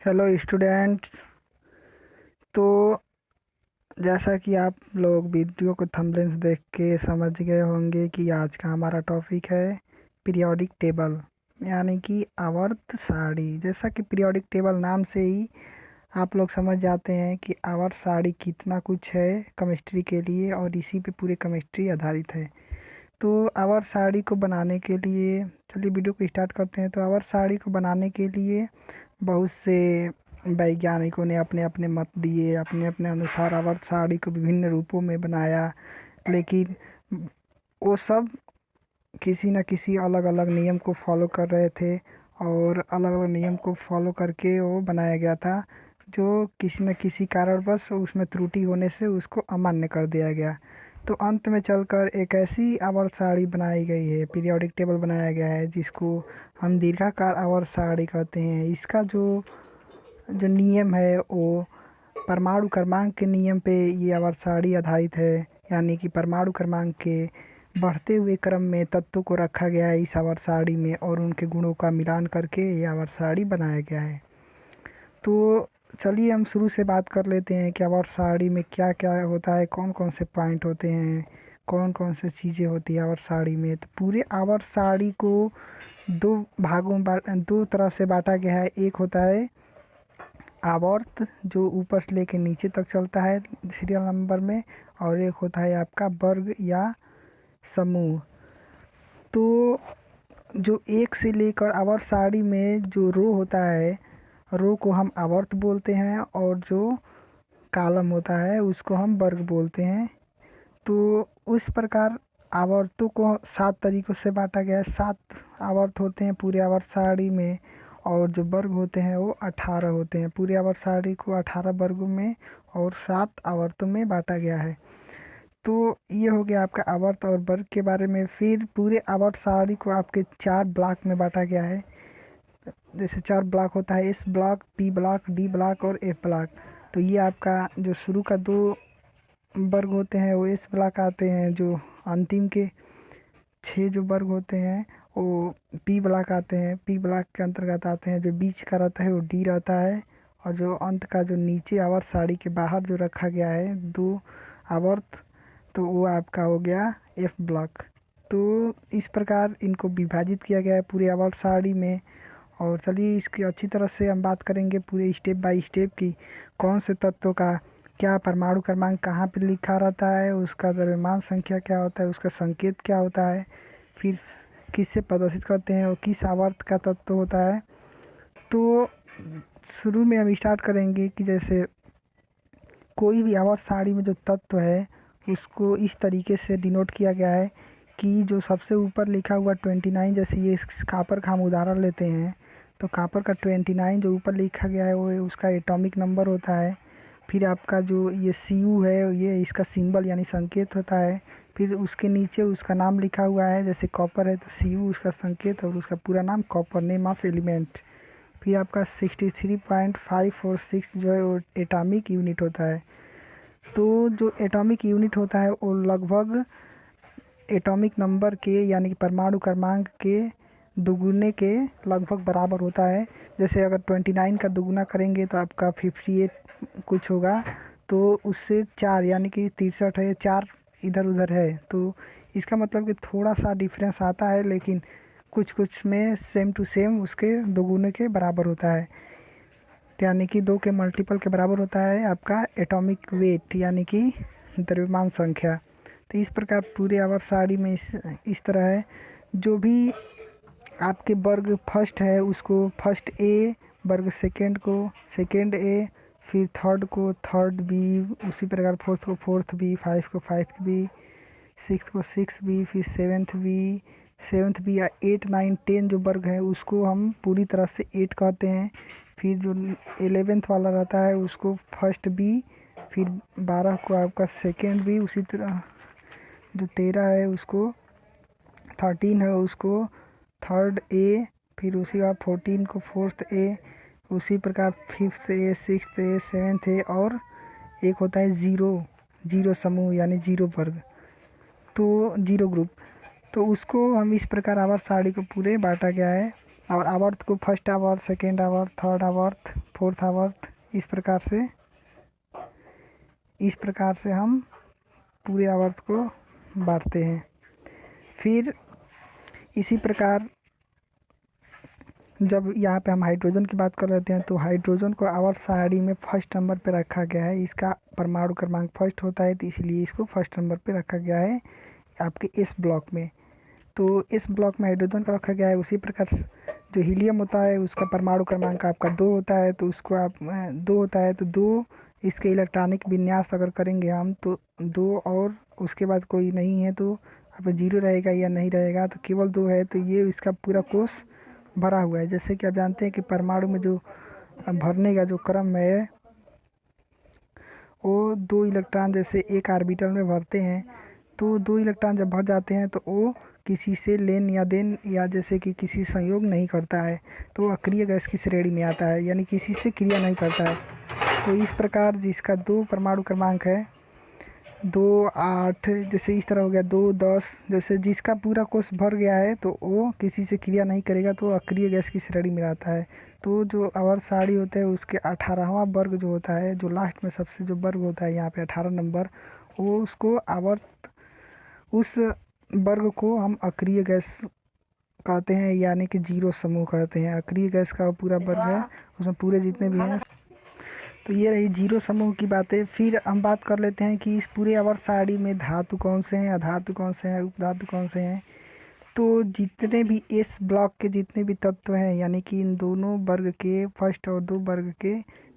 Hello students. तो जैसा कि आप लोग वीडियो को थंबनेल्स देख के समझ गए होंगे कि आज का हमारा टॉपिक है पीरियोडिक टेबल, यानी कि आवर्त सारणी। जैसा कि पीरियोडिक टेबल नाम से ही आप लोग समझ जाते हैं कि आवर्त सारणी कितना कुछ है केमिस्ट्री के लिए, और इसी पे पूरे केमिस्ट्री आधारित है। तो आवर्त सारणी को बनाने के लिए चलिए वीडियो को स्टार्ट करते हैं। तो आवर्त सारणी को बनाने के लिए बहुत से वैज्ञानिकों ने अपने अपने मत दिए, अपने अपने अनुसार आवर्त सारणी को विभिन्न रूपों में बनाया। लेकिन वो सब किसी न किसी अलग अलग नियम को फॉलो कर रहे थे, और अलग अलग नियम को फॉलो करके वो बनाया गया था, जो किसी न किसी कारणवश उसमें त्रुटि होने से उसको अमान्य कर दिया गया। तो अंत में चलकर एक ऐसी आवर्त सारणी बनाई गई है, पीरियोडिक टेबल बनाया गया है, जिसको हम दीर्घाकार आवर्त सारणी कहते हैं। इसका जो जो नियम है वो परमाणु क्रमांक के नियम पे ये आवर्त सारणी आधारित है। यानी कि परमाणु क्रमांक के बढ़ते हुए क्रम में तत्वों को रखा गया है इस आवर्त सारणी में, और उनके गुणों का मिलान करके ये आवर्त सारणी बनाया गया है। तो चलिए हम शुरू से बात कर लेते हैं कि आवर्त सारणी में क्या क्या होता है, कौन कौन से पॉइंट होते हैं, कौन कौन से चीज़ें होती है आवर्त सारणी में। तो पूरे आवर्त सारणी को दो भागों में दो तरह से बांटा गया है। एक होता है आवर्त जो ऊपर से लेके नीचे तक चलता है सीरियल नंबर में, और एक होता है आपका वर्ग या समूह। तो जो एक से लेकर आवर्त सारणी में जो रो होता है, रो को हम आवर्त बोलते हैं, और जो कॉलम होता है उसको हम वर्ग बोलते हैं। तो उस प्रकार आवर्तों को 7 तरीक़ों से बाँटा गया है। 7 आवर्त होते हैं पूरे आवर्त सारणी में, और जो वर्ग होते हैं वो 18 होते हैं। पूरे आवर्त सारणी को 18 वर्गों में और 7 आवर्तों में बाँटा गया है। तो ये हो गया आपका आवर्त और वर्ग के बारे में। फिर पूरे आवर्त सारणी को आपके 4 ब्लॉक में बाँटा गया है। जैसे 4 ब्लॉक होता है, S block, P block, D block और एफ ब्लॉक। तो ये आपका जो शुरू का 2 वर्ग होते हैं वो एस ब्लॉक आते हैं, जो अंतिम के 6 जो वर्ग होते हैं वो पी ब्लॉक आते हैं, पी ब्लॉक के अंतर्गत आते हैं। जो बीच का रहता है वो डी रहता है, और जो अंत का जो नीचे आवर्त सारणी के बाहर जो रखा गया है 2 आवर्त, तो वो आपका हो गया एफ ब्लॉक। तो इस प्रकार इनको विभाजित किया गया है पूरे आवर्त सारणी में। और चलिए इसकी अच्छी तरह से हम बात करेंगे पूरे स्टेप बाय स्टेप की, कौन से तत्वों का क्या परमाणु क्रमांक कहाँ पे लिखा रहता है, उसका द्रव्यमान संख्या क्या होता है, उसका संकेत क्या होता है, फिर किससे प्रदर्शित करते हैं और किस आवर्त का तत्व होता है। तो शुरू में हम स्टार्ट करेंगे कि जैसे कोई भी आवर्त सारणी में जो तत्व है उसको इस तरीके से डिनोट किया गया है कि जो सबसे ऊपर लिखा हुआ 29, जैसे ये कापर का हम उदाहरण लेते हैं, तो कापर का 29 जो ऊपर लिखा गया है वो उसका एटॉमिक नंबर होता है। फिर आपका जो ये Cu है ये इसका सिंबल यानी संकेत होता है। फिर उसके नीचे उसका नाम लिखा हुआ है, जैसे कॉपर है तो Cu उसका संकेत और उसका पूरा नाम कॉपर, नेम ऑफ एलिमेंट। फिर आपका 63.546 जो है वो एटॉमिक यूनिट होता है। तो जो एटॉमिक यूनिट होता है वो लगभग एटॉमिक नंबर के यानी कि परमाणु क्रमांक के दुगुने के लगभग बराबर होता है। जैसे अगर 29 का दुगुना करेंगे तो आपका 58 कुछ होगा, तो उससे 4 यानी कि 63 है, 4 इधर उधर है, तो इसका मतलब कि थोड़ा सा डिफरेंस आता है, लेकिन कुछ कुछ में सेम टू सेम उसके दोगुने के बराबर होता है। यानी कि 2 के मल्टीपल के बराबर होता है आपका एटॉमिक वेट यानी कि द्रव्यमान संख्या। तो इस प्रकार पूरे आवर्त सारणी में इस तरह है। जो भी आपके वर्ग फर्स्ट है उसको फर्स्ट ए, वर्ग सेकंड को सेकंड ए, फिर थर्ड को थर्ड बी, उसी प्रकार फोर्थ को फोर्थ बी, फाइव को फाइव बी, सिक्स को सिक्स बी, फिर सेवन्थ बी या 8 9 10 जो वर्ग है उसको हम पूरी तरह से 8 कहते हैं। फिर जो 11th वाला रहता है उसको फर्स्ट बी, फिर 12 को आपका सेकंड बी, उसी तरह जो 13 है उसको 13 है उसको थर्ड ए, फिर उसी बाद 14 को फोर्थ ए, उसी प्रकार fifth A, sixth A, seventh A, और एक होता है जीरो समूह यानी जीरो वर्ग, तो जीरो ग्रुप। तो उसको हम इस प्रकार आवर्त सारणी को पूरे बांटा गया है। और आवर्त को फर्स्ट आवर्त, सेकेंड आवर्त, थर्ड आवर्त, फोर्थ आवर्त। इस प्रकार से हम पूरे आवर्त को बांटते हैं। फिर इसी प्रकार जब यहाँ पे हम हाइड्रोजन की बात कर लेते हैं तो हाइड्रोजन को आवर्त सारणी में फर्स्ट नंबर पे रखा गया है। इसका परमाणु क्रमांक फर्स्ट होता है, तो इसलिए इसको फर्स्ट नंबर पे रखा गया है आपके इस ब्लॉक में। तो इस ब्लॉक में हाइड्रोजन का रखा गया है। उसी प्रकार जो हीलियम होता है उसका परमाणु क्रमांक आपका 2 होता है, तो उसको आप 2 होता है तो 2 इसके इलेक्ट्रॉनिक विन्यास अगर करेंगे हम तो 2 और उसके बाद कोई नहीं है तो अब 0 रहेगा या नहीं रहेगा, तो केवल 2 है तो ये इसका पूरा कोष भरा हुआ है। जैसे कि आप जानते हैं कि परमाणु में जो भरने का जो क्रम है वो 2 इलेक्ट्रॉन जैसे एक ऑर्बिटल में भरते हैं, तो 2 इलेक्ट्रॉन जब भर जाते हैं तो वो किसी से लेन या देन या जैसे कि किसी संयोग नहीं करता है, तो वो अक्रिय गैस की श्रेणी में आता है, यानी किसी से क्रिया नहीं करता है। तो इस प्रकार जिसका 2 परमाणु क्रमांक है 2, 8 जैसे इस तरह हो गया, 2, 10 जैसे जिसका पूरा कोष भर गया है तो वो किसी से क्रिया नहीं करेगा तो अक्रिय गैस की श्रेणी में आता है। तो जो आवर्त सारणी होता है उसके 18वां वर्ग जो होता है, जो लास्ट में सबसे जो वर्ग होता है यहाँ पे 18 नंबर, वो उसको आवर्त उस वर्ग को हम अक्रिय गैस कहते हैं, यानी कि 0 समूह कहते हैं। अक्रिय गैस का पूरा वर्ग है, उसमें पूरे जितने भी हैं। तो ये रही 0 समूह की बातें। फिर हम बात कर लेते हैं कि इस पूरे आवर्त सारणी में धातु कौन से हैं, अधातु कौन से हैं, उपधातु कौन से हैं। तो जितने भी इस ब्लॉक के जितने भी तत्व हैं, यानी कि इन दोनों वर्ग के फर्स्ट और 2 वर्ग के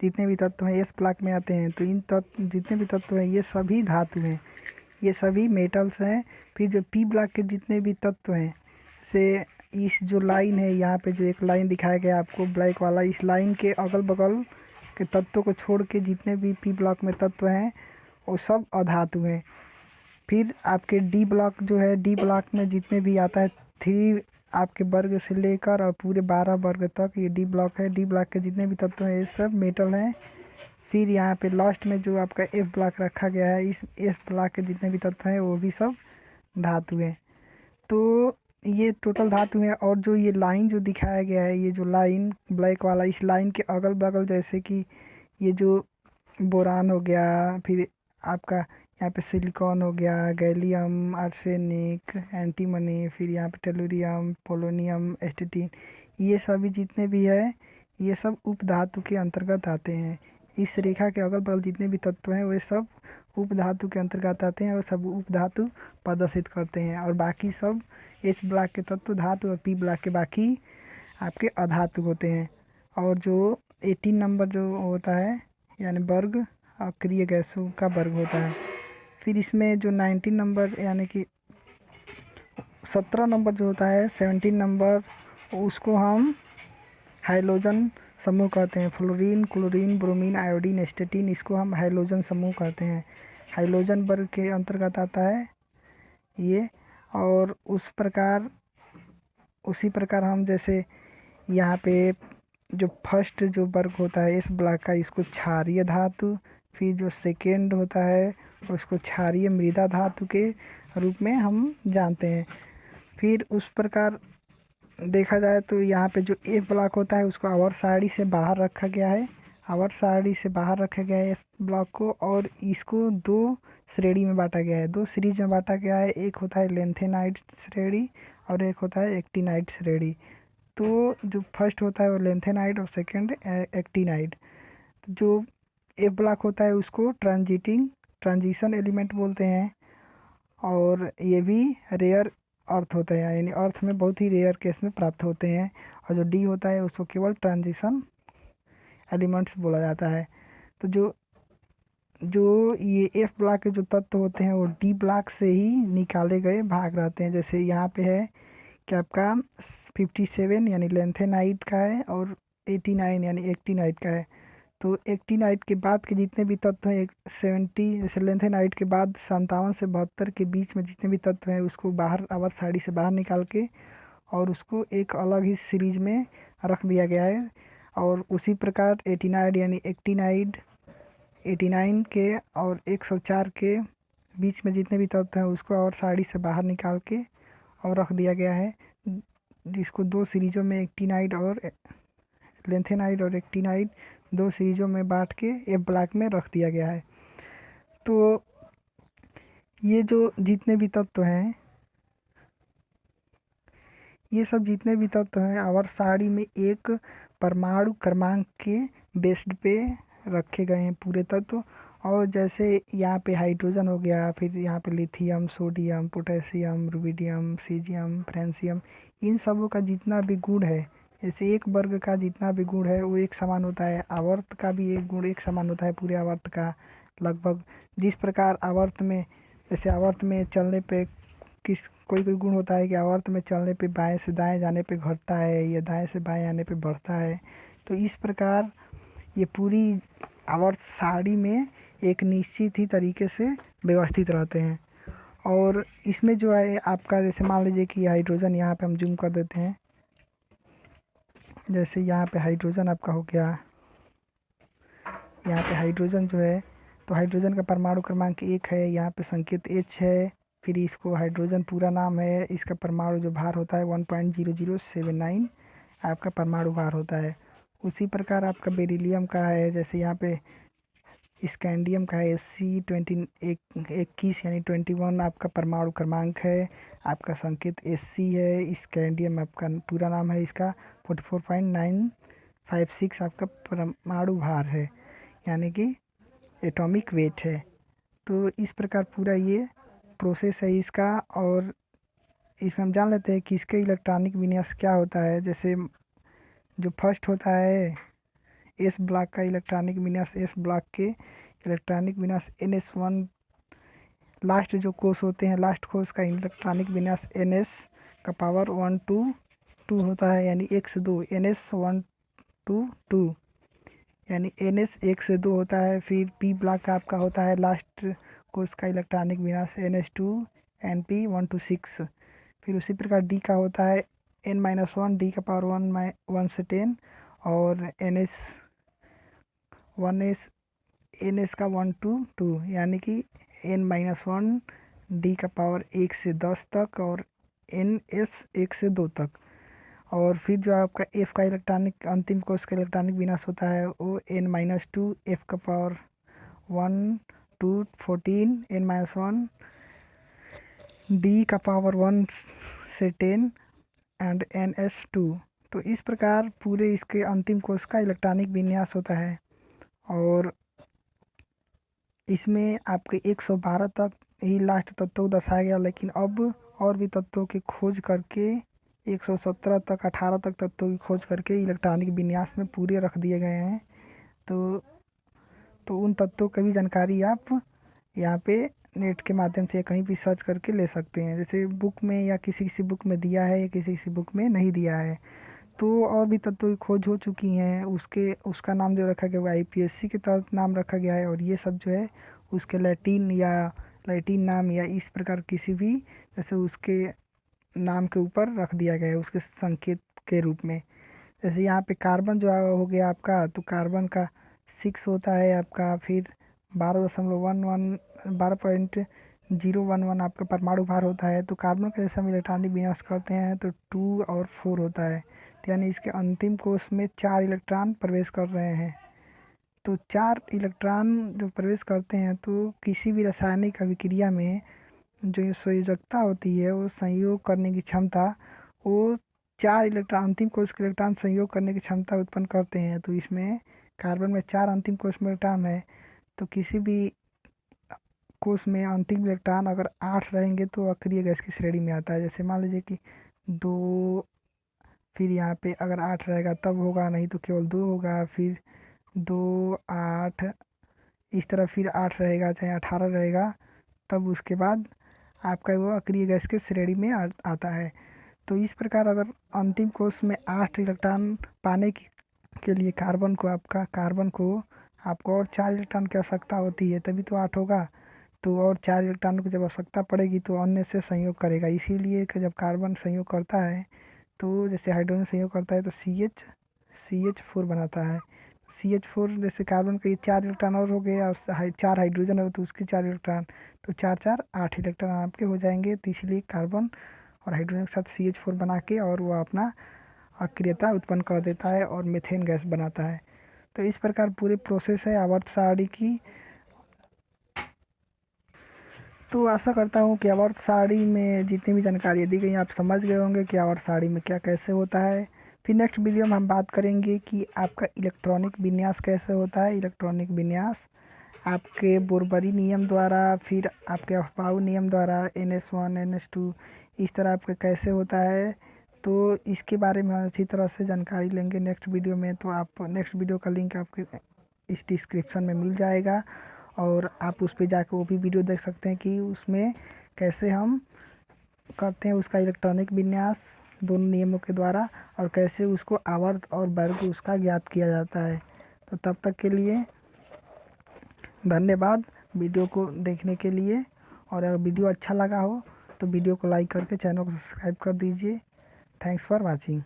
जितने भी तत्व हैं इस ब्लॉक में आते हैं, तो इन तत्व जितने भी तत्व हैं ये सभी धातु हैं, ये सभी मेटल्स हैं। फिर जो पी ब्लॉक के जितने भी तत्व हैं, से इस जो लाइन है यहाँ पे जो एक लाइन दिखाया गया आपको ब्लैक वाला, इस लाइन के अगल बगल के तत्वों को छोड़ के जितने भी पी ब्लॉक में तत्व हैं वो सब अधातु हैं। फिर आपके डी ब्लॉक जो है, डी ब्लॉक में जितने भी आता है 3 आपके वर्ग से लेकर और पूरे 12 वर्ग तक ये डी ब्लॉक है। डी ब्लॉक के जितने भी तत्व हैं ये सब मेटल हैं। फिर यहाँ पे लास्ट में जो आपका एफ ब्लॉक रखा गया है, इस एफ ब्लॉक के जितने भी तत्व हैं वो भी सब धातु हैं। तो ये टोटल धातु है। और जो ये लाइन जो दिखाया गया है, ये जो लाइन ब्लैक वाला, इस लाइन के अगल बगल जैसे कि ये जो बोरान हो गया, फिर आपका यहाँ पे सिलिकॉन हो गया, गैलियम, आर्सेनिक, एंटीमनी, फिर यहाँ पे टेलुरियम, पोलोनियम, एस्टेटिन, ये सभी जितने भी है ये सब उपधातु के अंतर्गत आते हैं। इस रेखा के अगल बगल जितने भी तत्व हैं वे सब उपधातु के अंतर्गत आते हैं और सब उपधातु प्रदर्शित करते हैं। और बाकी सब इस ब्लॉक के तत्व धातु और पी ब्लॉक के बाकी आपके अधातु होते हैं। और जो 18 नंबर जो होता है यानी वर्ग अक्रिय गैसों का वर्ग होता है। फिर इसमें जो 19 नंबर यानी कि 17 नंबर जो होता है 17 नंबर, उसको हम हाइलोजन समूह कहते हैं। फ्लोरीन, क्लोरीन, ब्रोमीन, आयोडीन, एस्टेटिन, इसको हम हाइलोजन समूह कहते हैं। हाइलोजन वर्ग के अंतर्गत आता है ये। और उसी प्रकार हम जैसे यहाँ पे जो फर्स्ट जो वर्ग होता है इस ब्लॉक का, इसको क्षारीय धातु, फिर जो सेकेंड होता है उसको क्षारीय मृदा धातु के रूप में हम जानते हैं। फिर उस प्रकार देखा जाए तो यहाँ पे जो ए ब्लॉक होता है उसको आवर्त सारणी से बाहर रखा गया है। आवर्त सारणी से बाहर रखा गया है इस ब्लॉक को, और इसको 2 श्रेणी में बांटा गया है, 2 सीरीज में बांटा गया है। एक होता है लेंथेनाइड श्रेणी और एक होता है एक्टिनाइड श्रेणी। तो जो फर्स्ट होता है वो लेंथेनाइड और सेकंड एक्टिनाइड। जो ए ब्लॉक होता है उसको ट्रांजिशन एलिमेंट बोलते हैं, और ये भी रेयर अर्थ होते हैं, यानी अर्थ में बहुत ही रेयर केस में प्राप्त होते हैं। और जो डी होता है उसको केवल ट्रांजिशन एलिमेंट्स बोला जाता है। तो जो जो ये एफ ब्लॉक के जो तत्व होते हैं वो डी ब्लॉक से ही निकाले गए भाग रहते हैं। जैसे यहाँ पे है कि आपका 57 यानी लेंथेनाइड का है और 89 यानी एक्टिनाइड का है। तो एक्टिनाइड के बाद के जितने भी तत्व हैं 70 जैसे लेंथेनाइड के बाद 57 से 72 के बीच में जितने भी तत्व हैं उसको बाहर आवर्त सारणी से बाहर निकाल के और उसको एक अलग ही सीरीज में रख दिया गया है। और उसी प्रकार 89 यानी एक्टिनाइड 89 के और 104 के बीच में जितने भी तत्व हैं उसको आवर्त सारणी से बाहर निकाल के और रख दिया गया है, जिसको 2 सीरीजों में एक्टिनाइड और लेंथेनाइड और एक्टिनाइड दो सीरीजों में बांट के एफ ब्लॉक में रख दिया गया है। तो ये जो जितने भी तत्व हैं, ये सब जितने भी तत्व हैं आवर्त सारणी में एक परमाणु क्रमांक के बेस्ड पे रखे गए हैं पूरे तत्व। और जैसे यहाँ पे हाइड्रोजन हो गया, फिर यहाँ पे lithium, sodium, potassium, rubidium, caesium, francium, इन सबों का जितना भी गुण है, जैसे एक वर्ग का जितना भी गुण है वो एक समान होता है, आवर्त का भी एक गुण एक समान होता है पूरे आवर्त का लगभग। जिस प्रकार आवर्त में, जैसे आवर्त में चलने पे किस कोई कोई गुण होता है कि आवर्त में चलने पे बाएं से दाएं जाने पे घटता है या दाएं से बाएं आने पे बढ़ता है। तो इस प्रकार ये पूरी आवर्त सारणी में एक निश्चित ही तरीके से व्यवस्थित रहते हैं। और इसमें जो है आपका, जैसे मान लीजिए कि हाइड्रोजन, यहाँ पे हम जूम कर देते हैं, जैसे यहाँ पे हाइड्रोजन आपका हो गया, यहाँ पे हाइड्रोजन जो है, तो हाइड्रोजन का परमाणु क्रमांक 1 है, यहाँ पे संकेत H है, फिर इसको हाइड्रोजन पूरा नाम है, इसका परमाणु जो भार होता है 1.0079 आपका परमाणु भार होता है। उसी प्रकार आपका बेरिलियम का है, जैसे यहाँ पे स्कैंडियम का है SC21 यानी 21 आपका परमाणु क्रमांक है, आपका संकेत SC है। स्कैंडियम आपका पूरा नाम है, इसका 44.956 आपका परमाणु भार है, यानी कि एटॉमिक वेट है। तो इस प्रकार पूरा ये प्रोसेस है इसका। और इसमें हम जान लेते हैं कि इसके इलेक्ट्रॉनिक विन्यास क्या होता है। जैसे जो फर्स्ट होता है एस ब्लॉक का इलेक्ट्रॉनिक विन्यास, एस ब्लॉक के इलेक्ट्रॉनिक विन्यास NS1, लास्ट जो कोष होते हैं, लास्ट कोष का इलेक्ट्रॉनिक विन्यास NS का पावर 122 होता है, यानी 1 से 2, NS122 यानी NS 1 से 2 होता है। फिर पी ब्लॉक का आपका होता है लास्ट कोष का इलेक्ट्रॉनिक विन्यास NS2 NP126। फिर उसी प्रकार डी का होता है N-1, डी का पावर 1 से 10, और NS का 1 to 2 यानी कि N-1 डी का पावर 1 से 10 तक, और NS 1 से 2 तक। और फिर जो आपका F का इलेक्ट्रॉनिक अंतिम कोष का इलेक्ट्रॉनिक विनाश होता है वो N-2, F का पावर 1 to 14, N-1 डी का पावर 1 से 10 एंड NS2। तो इस प्रकार पूरे इसके अंतिम कोष का इलेक्ट्रॉनिक विन्यास होता है। और इसमें आपके 112 तक ही लास्ट तत्व को दर्शाया गया, लेकिन अब और भी तत्वों की खोज करके 117 तक 18 तक तत्वों की खोज करके इलेक्ट्रॉनिक विन्यास में पूरे रख दिए गए हैं। तो उन तत्वों की भी जानकारी आप यहाँ पे नेट के माध्यम से कहीं भी सर्च करके ले सकते हैं। जैसे बुक में या किसी किसी बुक में दिया है या किसी किसी बुक में नहीं दिया है। तो और भी तत्वों की खोज हो चुकी हैं, उसका नाम जो रखा गया वो IPSC के तहत नाम रखा गया है। और ये सब जो है उसके लैटिन नाम या इस प्रकार किसी भी, जैसे उसके नाम के ऊपर रख दिया गया है उसके संकेत के रूप में। जैसे यहाँ पे कार्बन जो हो गया आपका, तो कार्बन का 6 होता है आपका, फिर 12.011 आपका परमाणु भार होता है। तो कार्बन का जैसे हम इलेक्ट्रॉनिक विन्यास करते हैं तो 2 और 4 होता है, यानी इसके अंतिम कोष में 4 इलेक्ट्रॉन प्रवेश कर रहे हैं। तो 4 इलेक्ट्रॉन जो प्रवेश करते हैं तो किसी भी रासायनिक अभिक्रिया में जो ये संयोजकता होती है, वो संयोग करने की क्षमता, वो 4 इलेक्ट्रॉन अंतिम कोष के इलेक्ट्रॉन संयोग करने की क्षमता उत्पन्न करते हैं। तो इसमें कार्बन में 4 अंतिम कोष में इलेक्ट्रॉन है, तो किसी भी कोष में अंतिम इलेक्ट्रॉन अगर 8 रहेंगे तो अक्रिय गैस की श्रेणी में आता है। जैसे मान लीजिए कि 2, फिर यहाँ पे अगर 8 रहेगा तब होगा, नहीं तो केवल 2 होगा, फिर 2 8 इस तरह, फिर 8 रहेगा चाहे 18 रहेगा, तब उसके बाद आपका वो अक्रिय गैस के श्रेणी में आता है। तो इस प्रकार अगर अंतिम कोष में 8 इलेक्ट्रॉन पाने के लिए कार्बन को आपको और 4 इलेक्ट्रॉन की आवश्यकता होती है, तभी तो 8 होगा। तो और 4 इलेक्ट्रॉनों की जब आवश्यकता पड़ेगी तो अन्य से संयोग करेगा। इसीलिए कि जब कार्बन संयोग करता है, तो जैसे हाइड्रोजन संयोग करता है तो CH4 बनाता है। CH4 जैसे कार्बन के 4 इलेक्ट्रॉन और हो गए, और 4 हाइड्रोजन हो तो उसके 4 इलेक्ट्रॉन, तो 4 4 8 इलेक्ट्रॉन आपके हो जाएंगे। तो इसलिए कार्बन और हाइड्रोजन के साथ CH4 बना के और वो अपना अक्रियता उत्पन्न कर देता है और मीथेन गैस बनाता है। तो इस प्रकार पूरी प्रोसेस है आवर्त सारणी की। तो आशा करता हूँ कि आवर्त सारणी में जितनी भी जानकारी दी गई आप समझ गए होंगे कि आवर्त सारणी में क्या कैसे होता है। फिर नेक्स्ट वीडियो में हम बात करेंगे कि आपका इलेक्ट्रॉनिक विन्यास कैसे होता है। इलेक्ट्रॉनिक विन्यास आपके बोरबरी नियम द्वारा, फिर आपके अफबाऊ नियम द्वारा NS1 NS2 इस तरह आपका कैसे होता है। तो इसके बारे में अच्छी तरह से जानकारी लेंगे नेक्स्ट वीडियो में। तो आप नेक्स्ट वीडियो का लिंक आपके इस डिस्क्रिप्शन में मिल जाएगा और आप उस पर जाकर वो भी वीडियो देख सकते हैं कि उसमें कैसे हम करते हैं उसका इलेक्ट्रॉनिक विन्यास दोनों नियमों के द्वारा, और कैसे उसको आवर्त और वर्ग उसका ज्ञात किया जाता है। तो तब तक के लिए धन्यवाद वीडियो को देखने के लिए। और अगर वीडियो अच्छा लगा हो तो वीडियो को लाइक करके चैनल को सब्सक्राइब कर दीजिए। Thanks for watching.